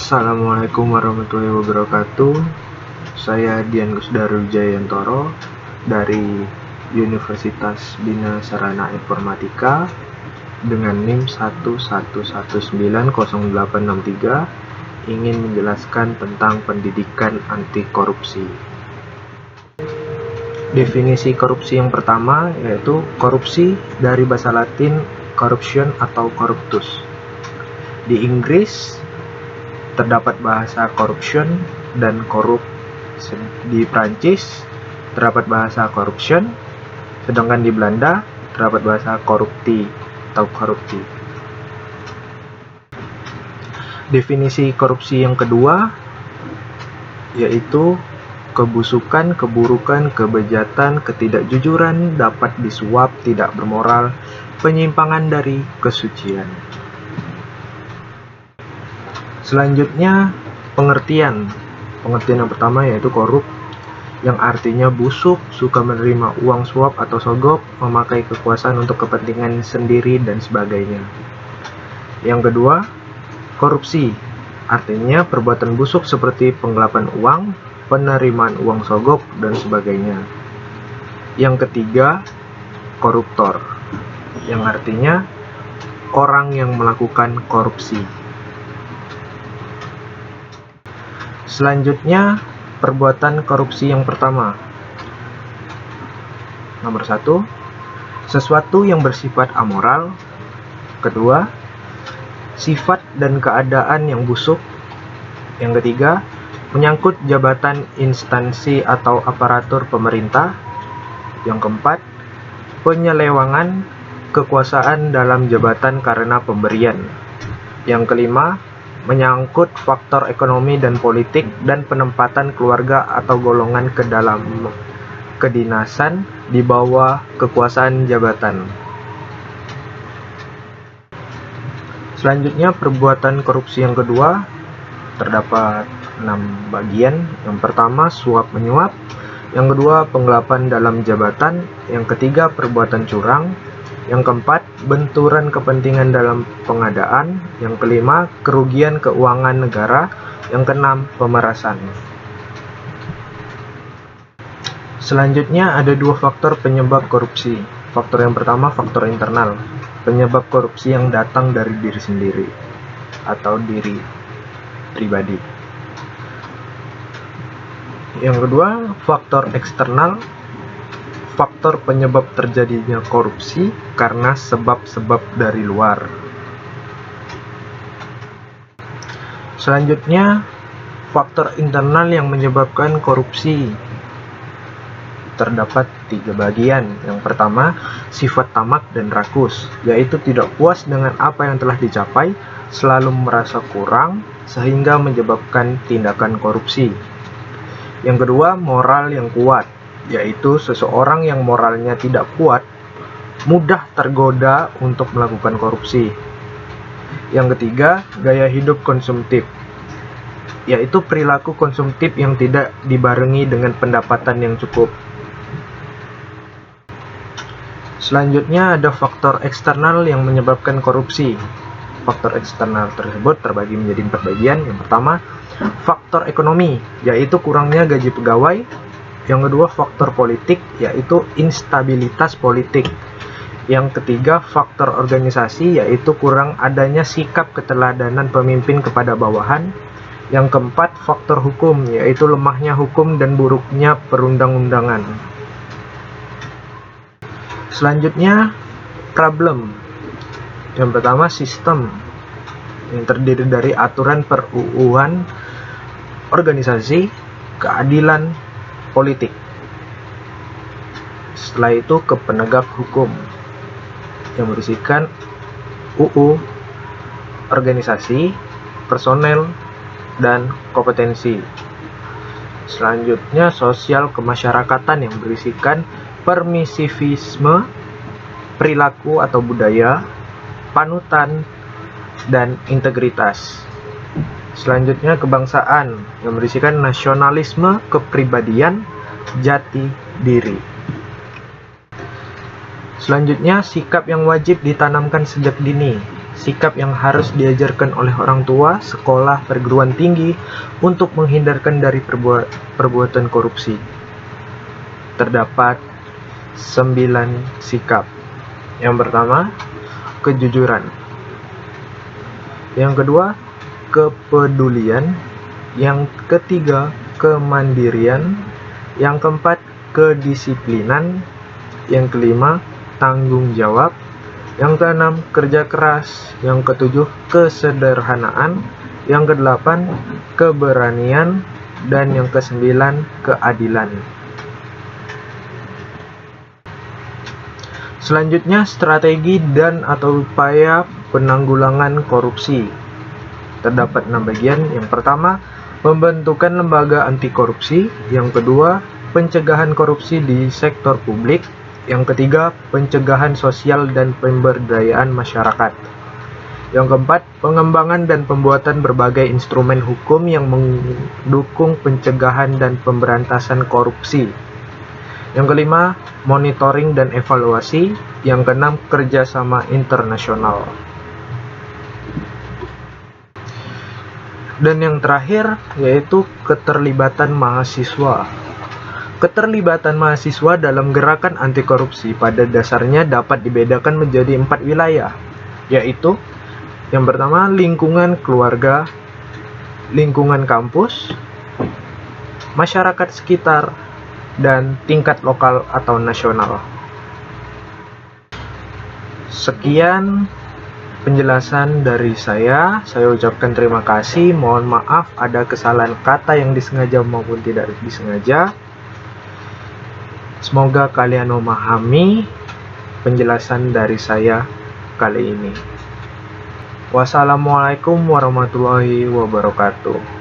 Assalamualaikum warahmatullahi wabarakatuh. Saya Dian Gusdaru Jayantoro dari Universitas Bina Sarana Informatika dengan NIM 1119083 ingin menjelaskan tentang pendidikan anti korupsi. Definisi korupsi yang pertama yaitu korupsi dari bahasa Latin corruption atau corruptus. Di Inggris terdapat bahasa corruption dan korup. Di Prancis terdapat bahasa corruption, sedangkan di Belanda terdapat bahasa corrupti atau korupsi. Definisi korupsi yang kedua yaitu kebusukan, keburukan, kebejatan, ketidakjujuran, dapat disuap, tidak bermoral, penyimpangan dari kesucian. Selanjutnya, pengertian yang pertama yaitu korup, yang artinya busuk, suka menerima uang suap atau sogok, memakai kekuasaan untuk kepentingan sendiri, dan sebagainya. Yang kedua, korupsi, artinya perbuatan busuk seperti penggelapan uang, penerimaan uang sogok, dan sebagainya. Yang ketiga, koruptor, yang artinya orang yang melakukan korupsi. Selanjutnya, perbuatan korupsi yang pertama. Nomor 1, sesuatu yang bersifat amoral. Kedua, sifat dan keadaan yang busuk. Yang ketiga, menyangkut jabatan instansi atau aparatur pemerintah. Yang keempat, penyelewangan kekuasaan dalam jabatan karena pemberian. Yang kelima, menyangkut faktor ekonomi dan politik dan penempatan keluarga atau golongan ke dalam kedinasan di bawah kekuasaan jabatan. Selanjutnya, perbuatan korupsi yang kedua terdapat 6 bagian. Yang pertama, suap menyuap. Yang kedua, penggelapan dalam jabatan. Yang ketiga, perbuatan curang. Yang keempat, benturan kepentingan dalam pengadaan. Yang kelima, kerugian keuangan negara. Yang keenam, pemerasan. Selanjutnya ada 2 faktor penyebab korupsi. Faktor yang pertama, faktor internal, penyebab korupsi yang datang dari diri sendiri atau diri pribadi. Yang kedua, faktor eksternal, faktor penyebab terjadinya korupsi karena sebab-sebab dari luar. Selanjutnya, faktor internal yang menyebabkan korupsi. Terdapat 3 bagian. Yang pertama, sifat tamak dan rakus, yaitu tidak puas dengan apa yang telah dicapai, selalu merasa kurang, sehingga menyebabkan tindakan korupsi. Yang kedua, moral yang kuat, yaitu seseorang yang moralnya tidak kuat, mudah tergoda untuk melakukan korupsi. Yang ketiga, gaya hidup konsumtif, yaitu perilaku konsumtif yang tidak dibarengi dengan pendapatan yang cukup. Selanjutnya ada faktor eksternal yang menyebabkan korupsi. Faktor eksternal tersebut terbagi menjadi 4 bagian. Yang pertama, faktor ekonomi, yaitu kurangnya gaji pegawai. Yang kedua, faktor politik, yaitu instabilitas politik. Yang ketiga, faktor organisasi, yaitu kurang adanya sikap keteladanan pemimpin kepada bawahan. Yang keempat, faktor hukum, yaitu lemahnya hukum dan buruknya perundang-undangan. Selanjutnya, problem. Yang pertama, sistem, yang terdiri dari aturan per-UU-an, organisasi, keadilan, politik. Setelah itu ke penegak hukum, yang berisikan UU, organisasi, personel, dan kompetensi. Selanjutnya, sosial kemasyarakatan yang berisikan permisivisme, perilaku atau budaya, panutan, dan integritas. Selanjutnya, kebangsaan yang berisikan nasionalisme, kepribadian, jati diri. Selanjutnya, sikap yang wajib ditanamkan sejak dini, sikap yang harus diajarkan oleh orang tua, sekolah, perguruan tinggi untuk menghindarkan dari perbuatan korupsi. Terdapat 9 sikap. Yang pertama, kejujuran. Yang kedua, kepedulian. Yang ketiga, kemandirian. Yang keempat, kedisiplinan. Yang kelima, tanggung jawab. Yang keenam, kerja keras. Yang ketujuh, kesederhanaan. Yang kedelapan, keberanian. Dan yang kesembilan, keadilan. Selanjutnya, strategi dan atau upaya penanggulangan korupsi. Terdapat 6 bagian. Yang pertama, pembentukan lembaga anti korupsi. Yang kedua, pencegahan korupsi di sektor publik. Yang ketiga, pencegahan sosial dan pemberdayaan masyarakat. Yang keempat, pengembangan dan pembuatan berbagai instrumen hukum yang mendukung pencegahan dan pemberantasan korupsi. Yang kelima, monitoring dan evaluasi. Yang keenam, kerjasama internasional. Dan yang terakhir, yaitu keterlibatan mahasiswa. Keterlibatan mahasiswa dalam gerakan anti korupsi pada dasarnya dapat dibedakan menjadi 4 wilayah, yaitu yang pertama, lingkungan keluarga, lingkungan kampus, masyarakat sekitar, dan tingkat lokal atau nasional. Sekian penjelasan dari saya ucapkan terima kasih. Mohon maaf ada kesalahan kata yang disengaja maupun tidak disengaja. Semoga kalian memahami penjelasan dari saya kali ini. Wassalamualaikum warahmatullahi wabarakatuh.